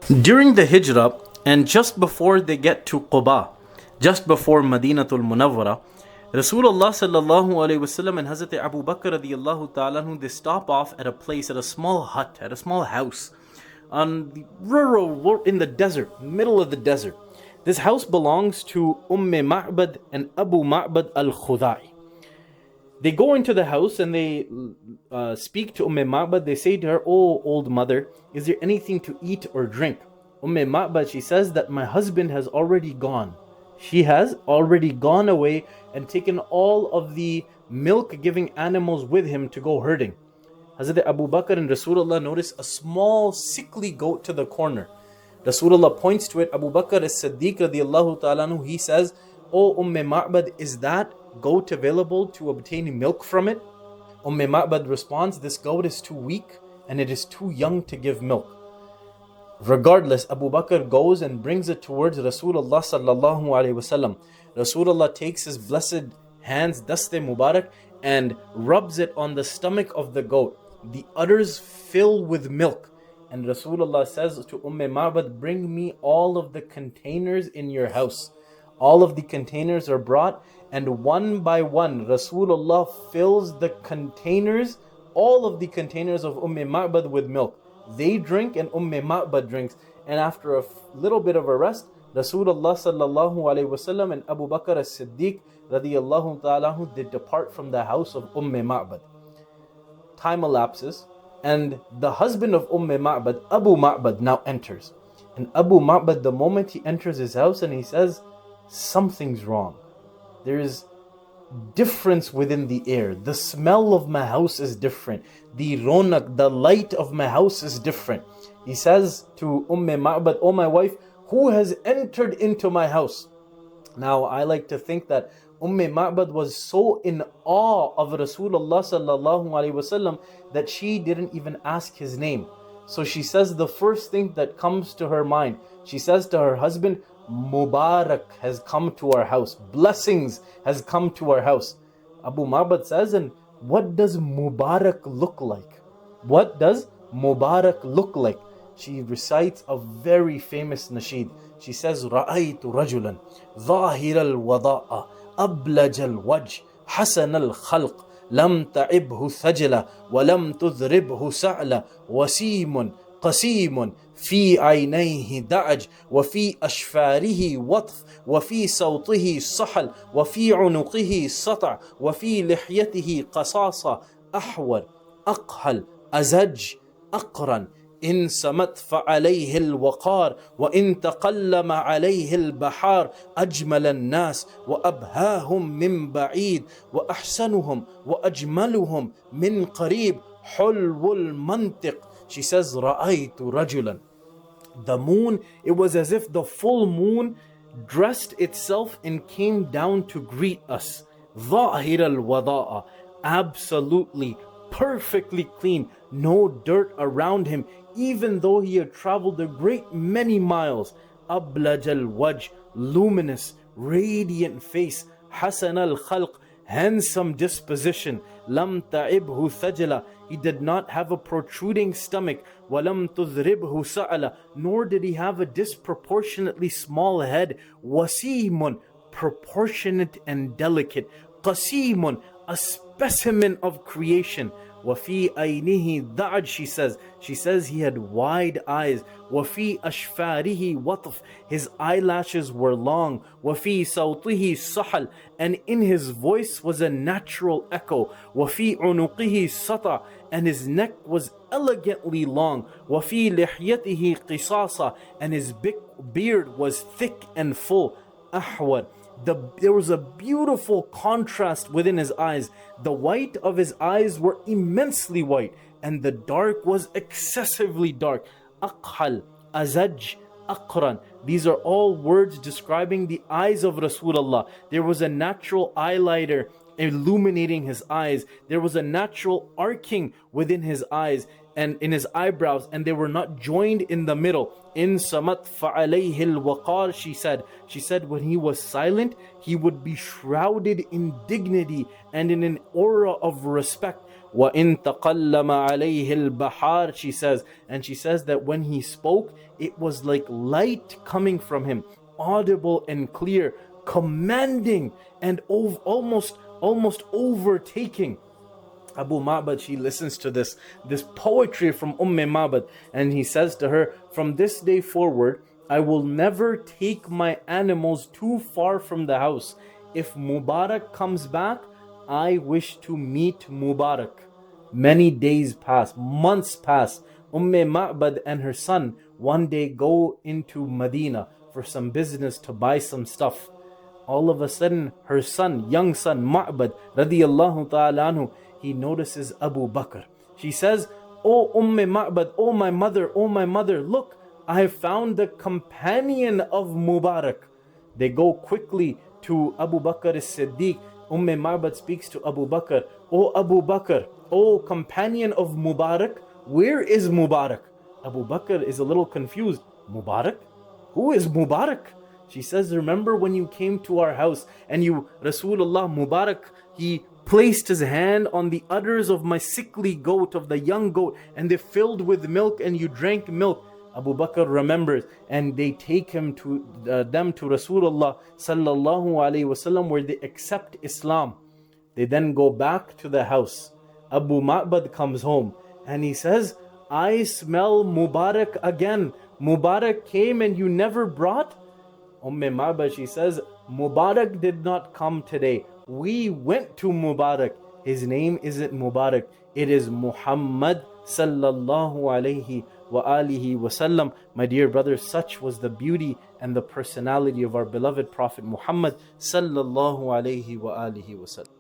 During the Hijrah, and just before they get to Quba, just before Madinatul Munawwara, Rasulullah sallallahu alayhi wasallam and Hazrat Abu Bakr radiyallahu ta'ala anhu, they stop off at a place, at a small hut, at a small house, on the rural, in the desert, middle of the desert. This house belongs to Umm Ma'bad and Abu Ma'bad al-Khudai. They go into the house and they speak to Umm Ma'bad. They say to her, "Oh, old mother, is there anything to eat or drink?" Umm Ma'bad, she says that my husband has already gone. She has already gone away and taken all of the milk-giving animals with him to go herding. Hazrat Abu Bakr and Rasulullah notice a small sickly goat to the corner. Rasulullah points to it. Abu Bakr as-Siddiq radiyallahu ta'ala anhu, he says, "Oh Umm Ma'bad, is that goat available to obtain milk from it?" Umm Ma'bad responds, "This goat is too weak and it is too young to give milk." Regardless, Abu Bakr goes and brings it towards Rasulullah sallallahu alayhi wasallam. Rasulullah takes his blessed hands, daste Mubarak, and rubs it on the stomach of the goat. The udders fill with milk. And Rasulullah says to Ma'bad, "Bring me all of the containers in your house." All of the containers are brought, and one by one, Rasulullah fills the containers, all of the containers of Ma'bad with milk. They drink and Ma'bad drinks. And after a little bit of a rest, Rasulullah sallallahu alayhi wasallam and Abu Bakr as-Siddiq radiyallahu ta'ala, they depart from the house of Ma'bad. Time elapses, and the husband of Ma'bad, Abu Ma'bad, now enters. And Abu Ma'bad, the moment he enters his house, and he says, "Something's wrong. There is difference within the air. The smell of my house is different. The ronak, the light of my house is different." He says to Ma'bad, "Oh my wife, who has entered into my house?" Now I like to think that Ma'bad was so in awe of Rasulullah sallallahu alaihi wasallam that she didn't even ask his name. So she says the first thing that comes to her mind, she says to her husband, "Mubarak has come to our house. Blessings has come to our house." Abu Ma'bad says, "And what does Mubarak look like? What does Mubarak look like?" She recites a very famous nasheed. She says, "Ra'aytu rajulan ظاهر الوضاء أبلج الوجه حسن الخلق لم تعبه ثجلة ولم تذربه سعلة وسيم قسيم في عينيه دعج وفي أشفاره وطف وفي صوته صحل وفي عنقه سطع وفي لحيته قصاصة أحور أقهل أزج أقرن إن سمت فعليه الوقار وإن تقلم عليه البحار أجمل الناس وأبهاهم من بعيد وأحسنهم وأجملهم من قريب حلو المنطق." She says, "Ra'aytu rajulan." The moon, it was as if the full moon dressed itself and came down to greet us. ظاهر الوضاء, absolutely, perfectly clean, no dirt around him, even though he had traveled a great many miles. أبلج الوجه, luminous, radiant face. حسن الخلق, handsome disposition. لم تعبه ثجلة, he did not have a protruding stomach. ولم تذربه سعلة, nor did he have a disproportionately small head. وسيم, proportionate and delicate. قسيم, a specimen of creation. وَفِي أَيْنِهِ دَعْج, she says he had wide eyes. وَفِي أَشْفَارِهِ وَطْف, his eyelashes were long. وَفِي صَوْتِهِ صَحَل, and in his voice was a natural echo. وَفِي عُنُقِهِ سَطَع, and his neck was elegantly long. وَفِي لِحْيَتِهِ قِصَاصًا, and his beard was thick and full. أحور, there was a beautiful contrast within his eyes. The white of his eyes were immensely white, and the dark was excessively dark. Aqhal, azaj, aqran, these are all words describing the eyes of Rasulullah. There was a natural eyeliner illuminating his eyes. There was a natural arcing within his eyes and in his eyebrows, and they were not joined in the middle. In samat fa'alayhi al-waqar, she said when he was silent, he would be shrouded in dignity and in an aura of respect. وَإِن تَقَلَّمَ عَلَيْهِ الْبَحَارِ, she says. And she says that when he spoke, it was like light coming from him, audible and clear, commanding and almost overtaking. Abu Ma'bad, she listens to this poetry from Ma'bad, and he says to her, from this day forward, I will never take my animals too far from the house. If Mubarak comes back, I wish to meet Mubarak. Many days pass, months pass. Ma'bad and her son one day go into Medina for some business to buy some stuff. All of a sudden, her son, young son, Ma'bad, radiyallahu ta'ala anhu, he notices Abu Bakr. She says, "Oh Ma'bad, oh my mother, look, I have found the companion of Mubarak." They go quickly to Abu Bakr as-Siddiq. Ma'bad speaks to Abu Bakr, "Oh Abu Bakr, oh companion of Mubarak, where is Mubarak?" Abu Bakr is a little confused. Mubarak? Who is Mubarak? She says, remember when you came to our house and Rasulullah Mubarak, he placed his hand on the udders of my sickly goat, of the young goat, and they filled with milk and you drank milk. Abu Bakr remembers, and they take them to Rasulullah sallallahu alaihi wasallam, where they accept Islam. They then go back to the house. Abu Ma'bad comes home and he says, I smell Mubarak again. Mubarak came and you never brought? Ma'bad, she says, Mubarak did not come today. We went to Mubarak. His name isn't Mubarak. It is Muhammad sallallahu alayhi wa alihi wasallam. My dear brothers, such was the beauty and the personality of our beloved Prophet Muhammad sallallahu alayhi wa alihi wasallam.